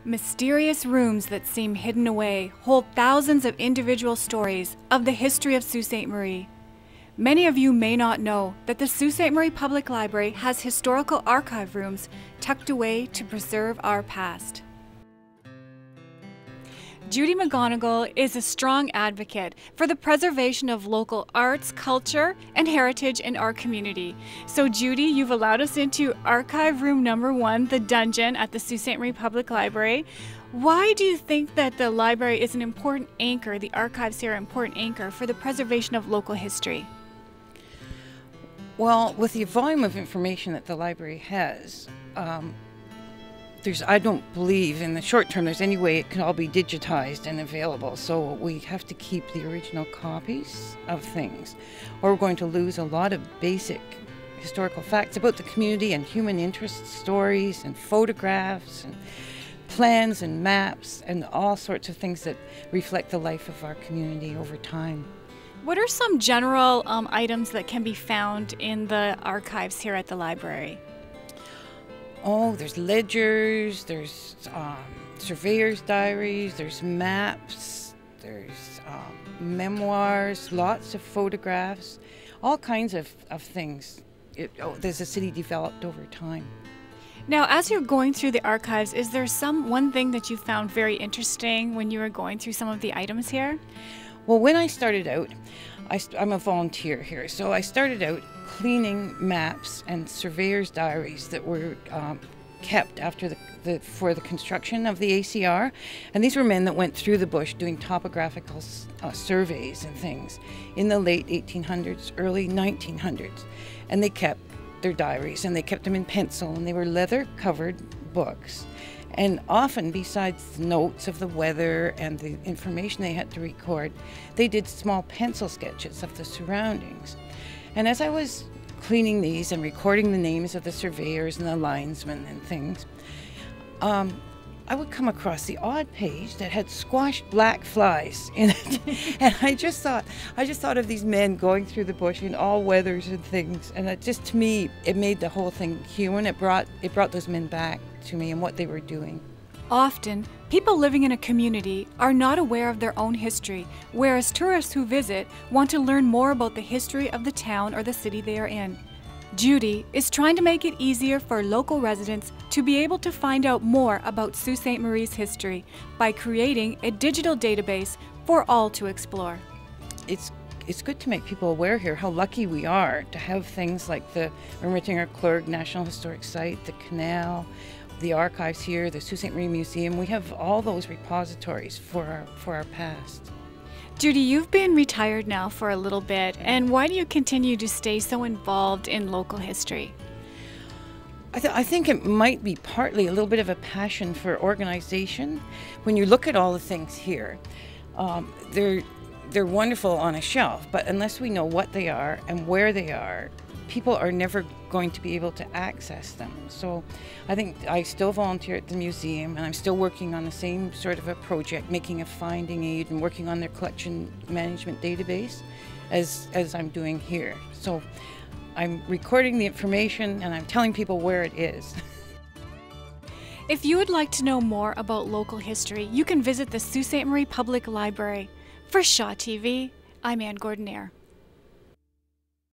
Mysterious rooms that seem hidden away hold thousands of individual stories of the history of Sault Ste. Marie. Many of you may not know that the Sault Ste. Marie Public Library has historical archive rooms tucked away to preserve our past. Judy McGonigal is a strong advocate for the preservation of local arts, culture, and heritage in our community. So Judy, you've allowed us into archive room number 1, the dungeon at the Sault Ste. Marie Public Library. Why do you think that the library is an important anchor, the archives here are an important anchor for the preservation of local history? Well, with the volume of information that the library has, I don't believe in the short term there's any way it can all be digitized and available. So we have to keep the original copies of things, or we're going to lose a lot of basic historical facts about the community and human interest stories and photographs and plans and maps and all sorts of things that reflect the life of our community over time. What are some general items that can be found in the archives here at the library? Oh, there's ledgers, there's surveyor's diaries, there's maps, there's memoirs, lots of photographs, all kinds of things. There's a city developed over time. Now, as you're going through the archives, is there one thing that you found very interesting when you were going through some of the items here? Well, when I started out, I'm a volunteer here, so I started out cleaning maps and surveyor's diaries that were kept after for the construction of the ACR. And these were men that went through the bush doing topographical surveys and things in the late 1800s, early 1900s. And they kept their diaries, and they kept them in pencil, and they were leather-covered books. And often, besides the notes of the weather and the information they had to record, they did small pencil sketches of the surroundings. And as I was cleaning these and recording the names of the surveyors and the linesmen and things, I would come across the odd page that had squashed black flies in it. And I just thought of these men going through the bush in all weathers and things. And it just, to me, it made the whole thing human. It brought those men back to me and what they were doing. Often, people living in a community are not aware of their own history, whereas tourists who visit want to learn more about the history of the town or the city they are in. Judy is trying to make it easier for local residents to be able to find out more about Sault Ste. Marie's history by creating a digital database for all to explore. It's good to make people aware here how lucky we are to have things like the Ermitinger-Clergue National Historic Site, the canal, the archives here, the Sault Ste. Marie Museum. We have all those repositories for our past. Judy, you've been retired now for a little bit, and why do you continue to stay so involved in local history? I think it might be partly a little bit of a passion for organization. When you look at all the things here, they're wonderful on a shelf, but unless we know what they are and where they are, people are never going to be able to access them. So I think I still volunteer at the museum, and I'm still working on the same sort of a project, making a finding aid and working on their collection management database as I'm doing here. So I'm recording the information and I'm telling people where it is. If you would like to know more about local history, you can visit the Sault Ste. Marie Public Library. For Shaw TV, I'm Ann Gordon-Air.